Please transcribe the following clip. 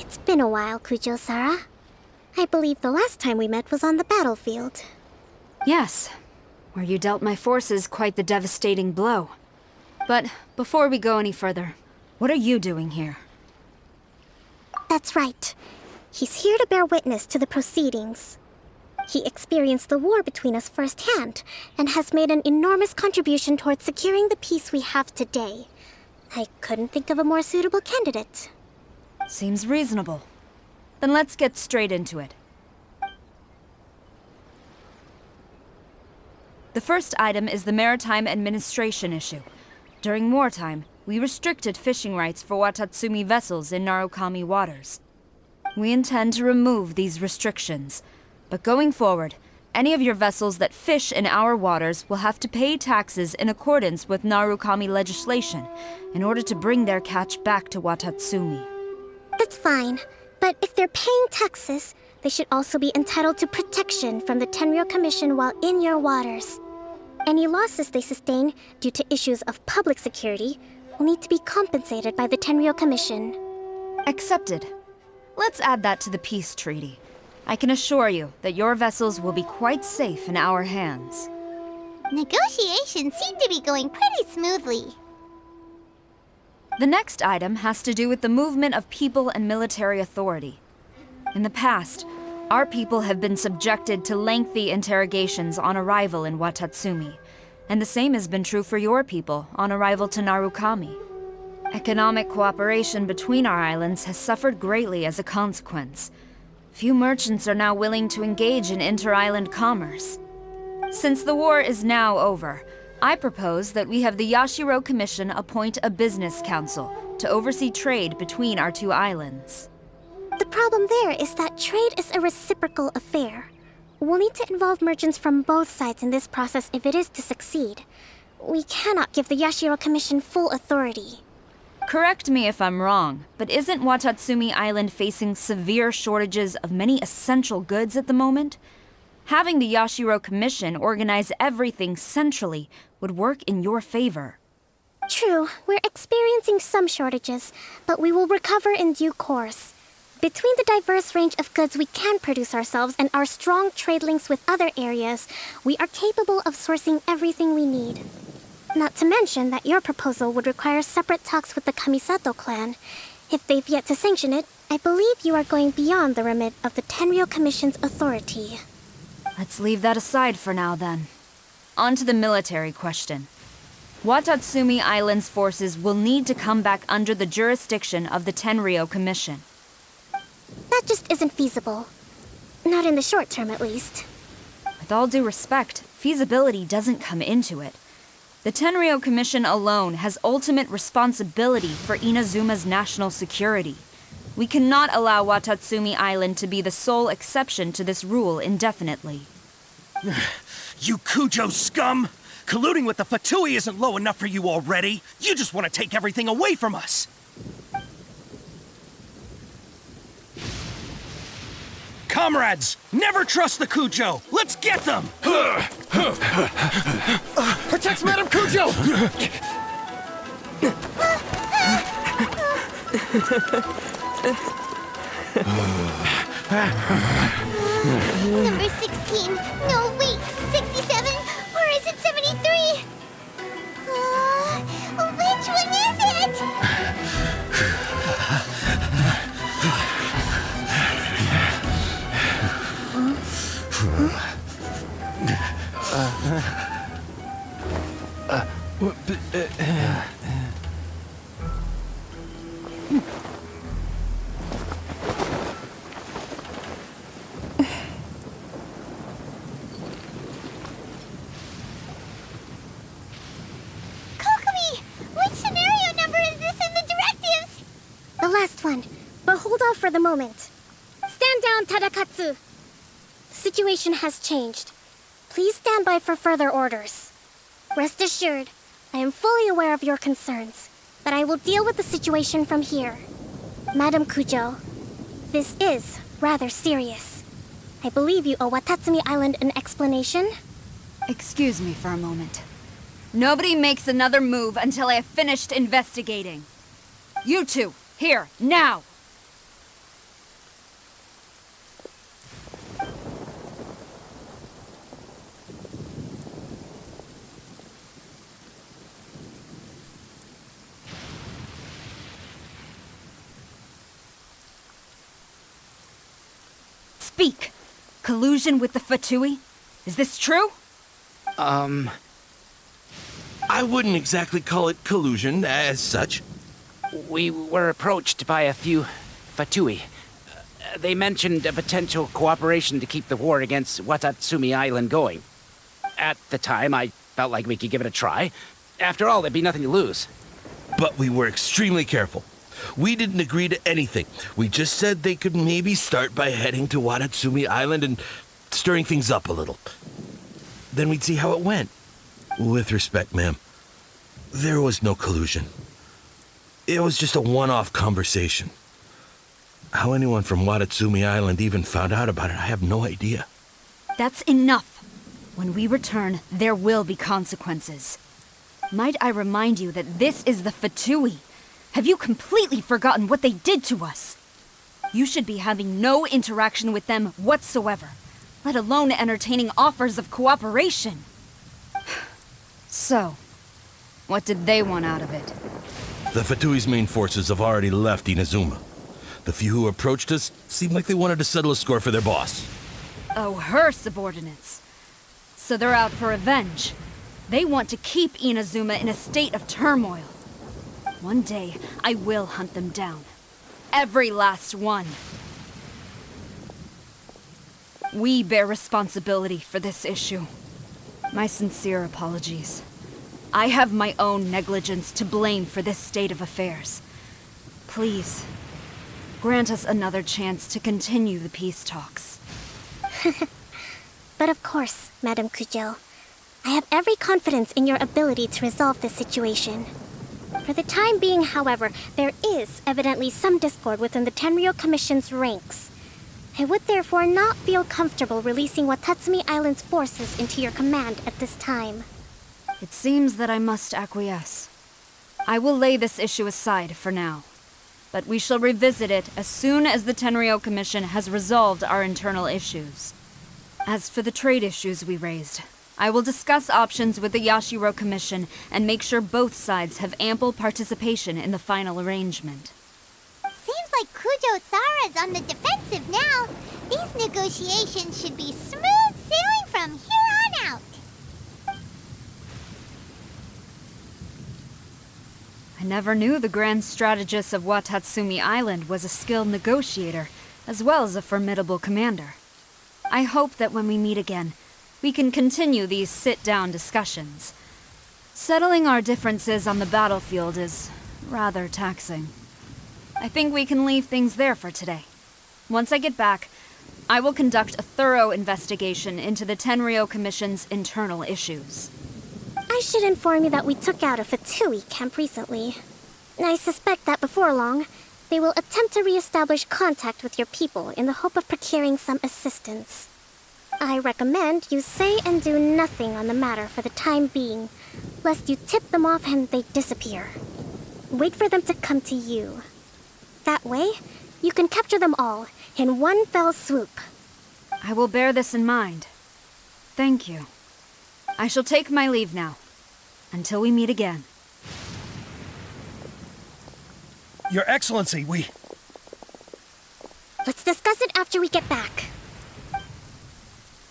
It's been a while, Kujou Sara. I believe the last time we met was on the battlefield. Yes, where you dealt my forces quite the devastating blow. But before we go any further, what are you doing here? That's right. He's here to bear witness to the proceedings. He experienced the war between us firsthand, and has made an enormous contribution towards securing the peace we have today. I couldn't think of a more suitable candidate. Seems reasonable. Then let's get straight into it. The first item is the maritime administration issue. During wartime, we restricted fishing rights for Watatsumi vessels in Narukami waters. We intend to remove these restrictions, but going forward, any of your vessels that fish in our waters will have to pay taxes in accordance with Narukami legislation in order to bring their catch back to Watatsumi. That's fine, but if they're paying taxes, they should also be entitled to protection from the Tenryou Commission while in your waters. Any losses they sustain due to issues of public security will need to be compensated by the Tenryou Commission. Accepted. Let's add that to the peace treaty. I can assure you that your vessels will be quite safe in our hands. Negotiations seem to be going pretty smoothly. The next item has to do with the movement of people and military authority. In the past, our people have been subjected to lengthy interrogations on arrival in Watatsumi, and the same has been true for your people on arrival to Narukami. Economic cooperation between our islands has suffered greatly as a consequence. Few merchants are now willing to engage in inter-island commerce. Since the war is now over, I propose that we have the Tenryou Commission appoint a business council to oversee trade between our two islands. The problem there is that trade is a reciprocal affair. We'll need to involve merchants from both sides in this process if it is to succeed. We cannot give the Tenryou Commission full authority. Correct me if I'm wrong, but isn't Watatsumi Island facing severe shortages of many essential goods at the moment? Having the Tenryou Commission organize everything centrally would work in your favor. True, we're experiencing some shortages, but we will recover in due course. Between the diverse range of goods we can produce ourselves and our strong trade links with other areas, we are capable of sourcing everything we need. Not to mention that your proposal would require separate talks with the Kamisato clan. If they've yet to sanction it, I believe you are going beyond the remit of the Tenryou Commission's authority. Let's leave that aside for now, then. On to the military question. Watatsumi Island's forces will need to come back under the jurisdiction of the Tenryou Commission. That just isn't feasible. Not in the short term, at least. With all due respect, feasibility doesn't come into it. The Tenryou Commission alone has ultimate responsibility for Inazuma's national security. We cannot allow Watatsumi Island to be the sole exception to this rule indefinitely. You Kujou scum! Colluding with the Fatui isn't low enough for you already. You just want to take everything away from us. Comrades, never trust the Kujou. Let's get them! Protect Madame Kujou! Number 16. No, wait. 67? Or is it 73? Which one is it? Kokomi! Which scenario number is this in the directives? The last one, but hold off for the moment. Stand down, Tadakatsu! The situation has changed. Please stand by for further orders. Rest assured, I am fully aware of your concerns, but I will deal with the situation from here. Madam Kujou, this is rather serious. I believe you owe Watatsumi Island an explanation. Excuse me for a moment. Nobody makes another move until I have finished investigating. You two, here, now! Speak! Collusion with the Fatui? Is this true? I wouldn't exactly call it collusion as such. We were approached by a few Fatui. They mentioned a potential cooperation to keep the war against WatatsumiIsland going. At the time, I felt like we could give it a try. After all, there'd be nothing to lose. But we were extremely careful. We didn't agree to anything. We just said they could maybe start by heading to WatatsumiIsland and stirring things up a little. Then we'd see how it went. With respect, ma'am, there was no collusion. It was just a one-off conversation. How anyone from WatatsumiIsland even found out about it, I have no idea. That's enough. When we return, there will be consequences. Might I remind you that this is the Fatui? Have you completely forgotten what they did to us? You should be having no interaction with them whatsoever, let alone entertaining offers of cooperation. So, what did they want out of it? The Fatui's main forces have already left Inazuma. The few who approached us seemed like they wanted to settle a score for their boss. Oh, her subordinates. So they're out for revenge. They want to keep Inazuma in a state of turmoil. One day, I will hunt them down. Every last one. We bear responsibility for this issue. My sincere apologies. I have my own negligence to blame for this state of affairs. Please, grant us another chance to continue the peace talks. But of course, Madam Kujou. I have every confidence in your ability to resolve this situation. For the time being, however, there is evidently some discord within the Tenryou Commission's ranks. I would therefore not feel comfortable releasing WatatsumiIsland's forces into your command at this time. It seems that I must acquiesce. I will lay this issue aside for now, but we shall revisit it as soon as the Tenryou Commission has resolved our internal issues. As for the trade issues we raised, I will discuss options with the Yashiro Commission and make sure both sides have ample participation in the final arrangement. Seems like Kujou Sara's on the defensive now. These negotiations should be smooth sailing from here on out. I never knew the grand strategist of WatatsumiIsland was a skilled negotiator, as well as a formidable commander. I hope that when we meet again, we can continue these sit-down discussions. Settling our differences on the battlefield is rather taxing. I think we can leave things there for today. Once I get back, I will conduct a thorough investigation into the Tenryou Commission's internal issues. I should inform you that we took out a Fatui camp recently. I suspect that before long, they will attempt to re-establish contact with your people in the hope of procuring some assistance. I recommend you say and do nothing on the matter for the time being, lest you tip them off and they disappear. Wait for them to come to you. That way, you can capture them all in one fell swoop. I will bear this in mind. Thank you. I shall take my leave now. Until we meet again. Your Excellency, we... Let's discuss it after we get back.